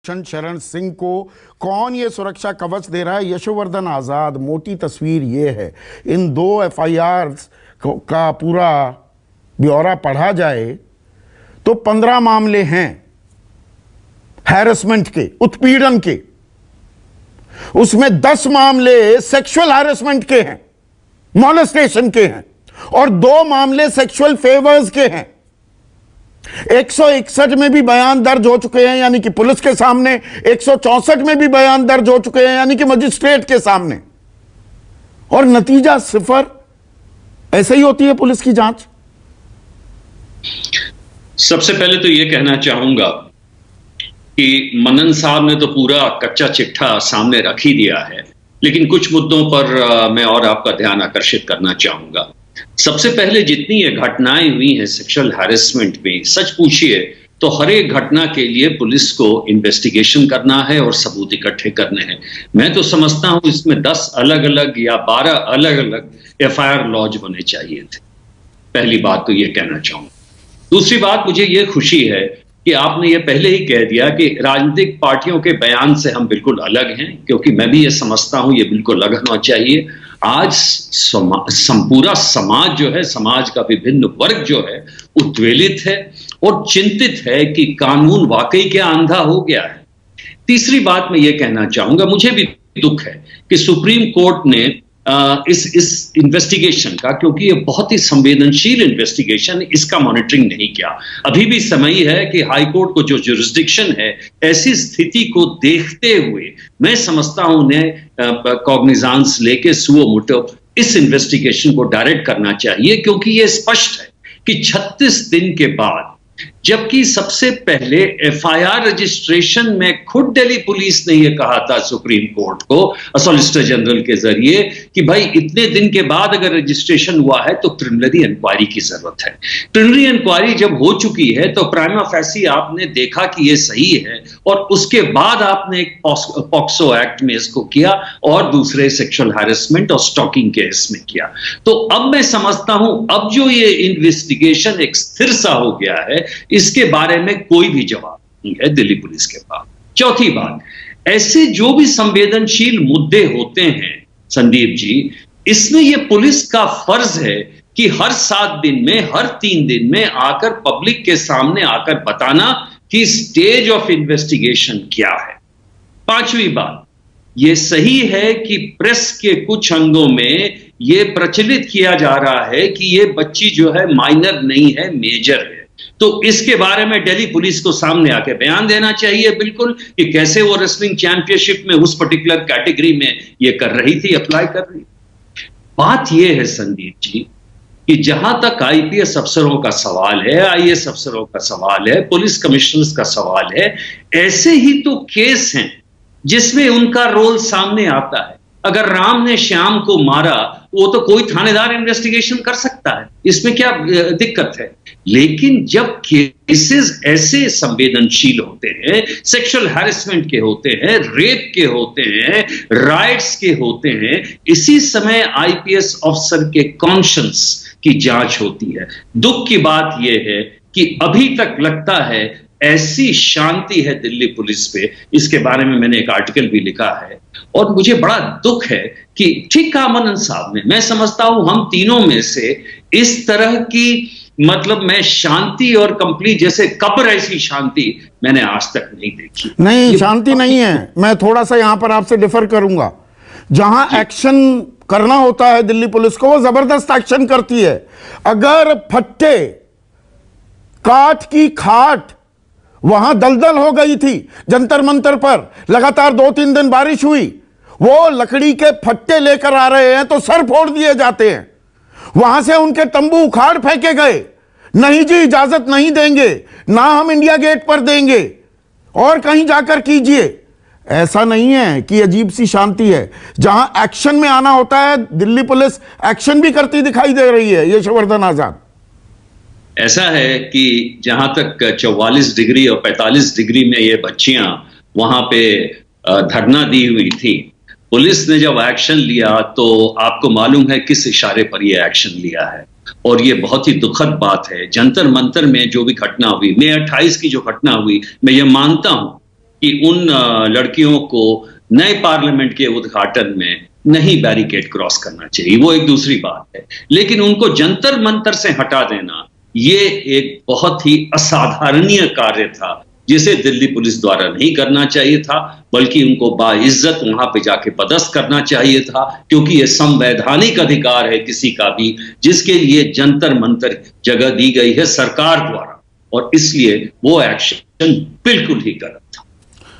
शरण सिंह को कौन ये सुरक्षा कवच दे रहा है? यशोवर्धन आजाद। मोटी तस्वीर ये है। इन 2 FIR का पूरा ब्यौरा पढ़ा जाए तो 15 मामले हैं हैरेसमेंट के, उत्पीड़न के। उसमें 10 मामले सेक्सुअल हैरेसमेंट के हैं, मॉलेस्टेशन के हैं, और 2 मामले सेक्सुअल फेवर्स के हैं। 161 में भी बयान दर्ज हो चुके हैं, यानी कि पुलिस के सामने। 164 में भी बयान दर्ज हो चुके हैं, यानी कि मजिस्ट्रेट के सामने। और नतीजा 0। ऐसे ही होती है पुलिस की जांच। सबसे पहले तो यह कहना चाहूंगा कि मनन साहब ने तो पूरा कच्चा चिट्ठा सामने रख ही दिया है, लेकिन कुछ मुद्दों पर मैं और आपका ध्यान आकर्षित करना चाहूंगा। सबसे पहले जितनी ये घटनाएं हुई हैं सेक्सुअल हैरेसमेंट में, सच पूछिए तो हर एक घटना के लिए पुलिस को इन्वेस्टिगेशन करना है और सबूत इकट्ठे करने हैं। मैं तो समझता हूं इसमें 10 अलग अलग या 12 अलग अलग FIR लॉन्च होने चाहिए थे। पहली बात तो ये कहना चाहूंगा। दूसरी बात, मुझे ये खुशी है कि आपने ये पहले ही कह दिया कि राजनीतिक पार्टियों के बयान से हम बिल्कुल अलग हैं, क्योंकि मैं भी ये समझता हूं ये बिल्कुल अलग होना चाहिए। आज पूरा समाज जो है, समाज का विभिन्न वर्ग जो है, उद्वेलित है और चिंतित है कि कानून वाकई क्या अंधा हो गया है। तीसरी बात मैं ये कहना चाहूंगा, मुझे भी दुख है कि सुप्रीम कोर्ट ने इस इन्वेस्टिगेशन का, क्योंकि ये बहुत ही संवेदनशील इन्वेस्टिगेशन, इसका मॉनिटरिंग नहीं किया। अभी भी समय है कि हाई कोर्ट को जो जुरिस्डिक्शन है, ऐसी स्थिति को देखते हुए मैं समझता हूं उन्हें कॉग्निजांस लेके सुओ मोटो इस इन्वेस्टिगेशन को डायरेक्ट करना चाहिए, क्योंकि ये स्पष्ट है कि 36 दिन के बाद, जबकि सबसे पहले FIR रजिस्ट्रेशन में खुद दिल्ली पुलिस ने यह कहा था सुप्रीम कोर्ट को सॉलिसिटर जनरल के जरिए कि भाई इतने दिन के बाद अगर रजिस्ट्रेशन हुआ है तो प्रिलिमिनरी इंक्वायरी की जरूरत है। प्रिलिमिनरी इंक्वायरी जब हो चुकी है तो प्राइमा फेसी आपने देखा कि यह सही है, और उसके बाद आपने एक पॉक्सो एक्ट में इसको किया और दूसरे सेक्सुअल हैरेसमेंट और स्टॉकिंग केस में किया। तो अब मैं समझता हूं अब जो ये इन्वेस्टिगेशन एक स्थिर सा हो गया है, इसके बारे में कोई भी जवाब नहीं है दिल्ली पुलिस के पास। चौथी बात, ऐसे जो भी संवेदनशील मुद्दे होते हैं संदीप जी, इसमें यह पुलिस का फर्ज है कि हर 7 दिन में, हर 3 दिन में आकर पब्लिक के सामने आकर बताना कि स्टेज ऑफ इन्वेस्टिगेशन क्या है। 5वीं बात, यह सही है कि प्रेस के कुछ अंगों में यह प्रचलित किया जा रहा है कि यह बच्ची जो है माइनर नहीं है, मेजर है। तो इसके बारे में दिल्ली पुलिस को सामने आके बयान देना चाहिए बिल्कुल, कि कैसे वो रेसलिंग चैंपियनशिप में उस पर्टिकुलर कैटेगरी में ये कर रही थी, अप्लाई कर रही। बात ये है संदीप जी कि जहां तक IPS अफसरों का सवाल है, IAS अफसरों का सवाल है, पुलिस कमिश्नर्स का सवाल है, ऐसे ही तो केस हैं जिसमें उनका रोल सामने आता है। अगर राम ने श्याम को मारा, वो तो कोई थानेदार इन्वेस्टिगेशन कर सकता है, इसमें क्या दिक्कत है। लेकिन जब केसेस ऐसे संवेदनशील होते हैं, सेक्सुअल हैरेसमेंट के होते हैं, रेप के होते हैं, राइट्स के होते हैं, इसी समय IPS अफसर के कॉन्शियंस की जांच होती है। दुख की बात यह है कि अभी तक लगता है ऐसी शांति है दिल्ली पुलिस पे, इसके बारे में मैंने एक आर्टिकल भी लिखा है, और मुझे बड़ा दुख है कि ठीक कहा मनन साहब ने, मैं समझता हूं हम तीनों में से इस तरह की, मतलब मैं शांति और कंप्लीट जैसे कब्र ऐसी शांति मैंने आज तक नहीं देखी। नहीं, शांति नहीं है। मैं थोड़ा सा यहां पर आपसे डिफर करूंगा। जहां एक्शन करना होता है दिल्ली पुलिस को, वो जबरदस्त एक्शन करती है। अगर फट्टे काठ की खाट वहां दलदल हो गई थी, जंतर मंतर पर लगातार 2-3 दिन बारिश हुई, वो लकड़ी के फट्टे लेकर आ रहे हैं तो सर फोड़ दिए जाते हैं। वहां से उनके तंबू उखाड़ फेंके गए। नहीं जी, इजाजत नहीं देंगे, ना हम इंडिया गेट पर देंगे, और कहीं जाकर कीजिए। ऐसा नहीं है कि अजीब सी शांति है। जहां एक्शन में आना होता है, दिल्ली पुलिस एक्शन भी करती दिखाई दे रही है। यशोवर्धन आजाद, ऐसा है कि जहां तक 44 डिग्री और 45 डिग्री में ये बच्चियां वहां पे धरना दी हुई थी, पुलिस ने जब एक्शन लिया तो आपको मालूम है किस इशारे पर यह एक्शन लिया है। और ये बहुत ही दुखद बात है। जंतर मंतर में जो भी घटना हुई, मई 28 की जो घटना हुई, मैं ये मानता हूं कि उन लड़कियों को नए पार्लियामेंट के उद्घाटन में नहीं बैरिकेड क्रॉस करना चाहिए, वो एक दूसरी बात है। लेकिन उनको जंतर मंतर से हटा देना ये एक बहुत ही असाधारणीय कार्य था, जिसे दिल्ली पुलिस द्वारा नहीं करना चाहिए था, बल्कि उनको बाइज्जत वहां पे जाके पदस्थ करना चाहिए था, क्योंकि ये संवैधानिक अधिकार है किसी का भी, जिसके लिए जंतर मंतर जगह दी गई है सरकार द्वारा, और इसलिए वो एक्शन बिल्कुल ही गलत।